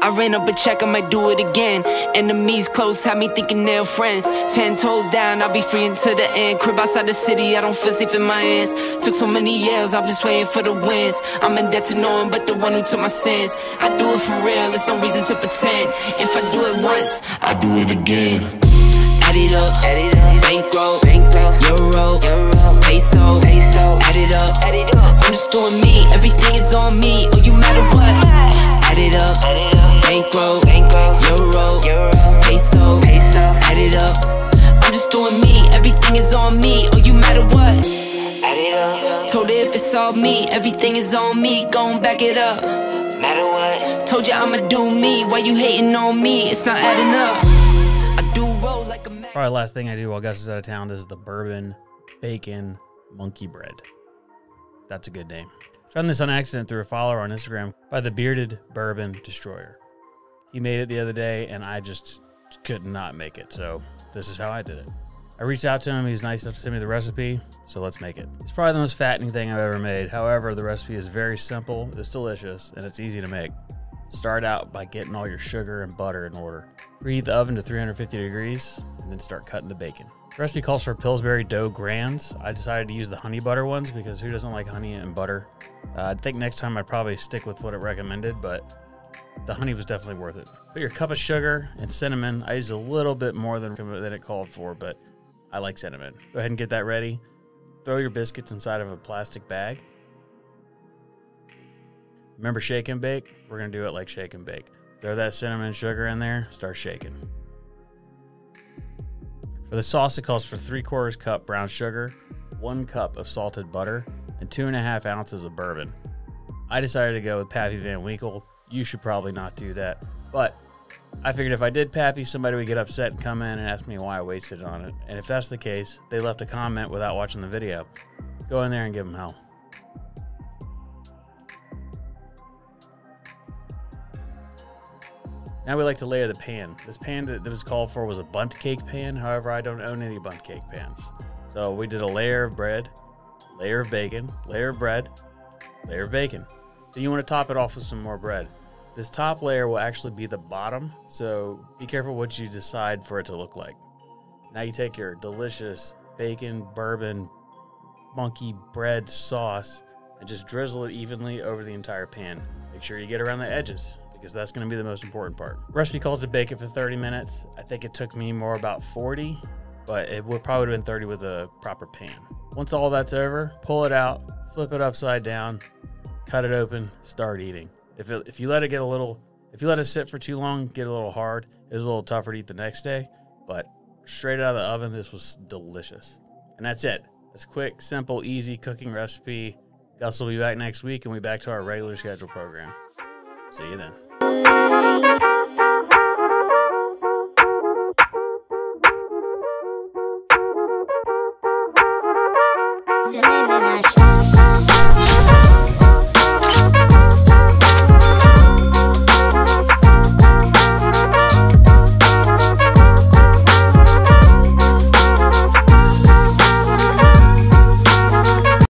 I ran up a check, I might do it again. Enemies close, had me thinking they're friends. 10 toes down, I'll be free until the end. Crib outside the city, I don't feel safe in my hands. Took so many years, I'm just waiting for the wins. I'm in debt to no one but the one who took my sins. I do it for real, there's no reason to pretend. If I do it once, I do it again. Add it up, bankroll, euro, peso, add it up. I'm just doing me, everything is on me. Oh, you matter what? Add it up, bankroll, euro, peso, add it up. I'm just doing me, everything is on me. Oh, you matter what? Add it up. Told her if it's all me, everything is on me. Gon' back it up. Matter what? Told you I'ma do me. Why you hating on me? It's not adding up. I do roll like a man. Probably last thing I do while Gus is out of town. This is the bourbon bacon monkey bread. That's a good name. Found this on accident through a follower on Instagram by the Bearded Bourbon Destroyer. He made it the other day and I just could not make it. So this is how I did it. I reached out to him. He's nice enough to send me the recipe. So let's make it. It's probably the most fattening thing I've ever made. However, the recipe is very simple. It's delicious and it's easy to make. Start out by getting all your sugar and butter in order. Preheat the oven to 350 degrees and then start cutting the bacon. The recipe calls for Pillsbury dough grands. I decided to use the honey butter ones because who doesn't like honey and butter? I think next time I'd probably stick with what it recommended, but the honey was definitely worth it. Put your cup of sugar and cinnamon. I used a little bit more than it called for, but I like cinnamon. Go ahead and get that ready. Throw your biscuits inside of a plastic bag. Remember shake and bake? We're gonna do it like shake and bake. Throw that cinnamon and sugar in there, start shaking. For the sauce, it calls for 3/4 cup brown sugar, 1 cup of salted butter, and 2.5 ounces of bourbon. I decided to go with Pappy Van Winkle. You should probably not do that, but I figured if I did Pappy, somebody would get upset and come in and ask me why I wasted on it. And if that's the case, they left a comment without watching the video. Go in there and give them hell. Now we like to layer the pan. This pan that was called for was a bundt cake pan. However, I don't own any bundt cake pans. So we did a layer of bread, layer of bacon, layer of bread, layer of bacon. Then you want to top it off with some more bread. This top layer will actually be the bottom, so be careful what you decide for it to look like. Now you take your delicious bacon, bourbon, monkey bread sauce and just drizzle it evenly over the entire pan. Make sure you get around the edges, because that's going to be the most important part. Recipe calls to bake it for 30 minutes. I think it took me more about 40, but it would probably have been 30 with a proper pan. Once all that's over, pull it out, flip it upside down, cut it open, start eating. If you let it get a little, if you let it sit for too long, get a little hard. It was a little tougher to eat the next day, but straight out of the oven, this was delicious. And that's it. It's a quick, simple, easy cooking recipe. Gus will be back next week and we'll be back to our regular schedule program. See you then.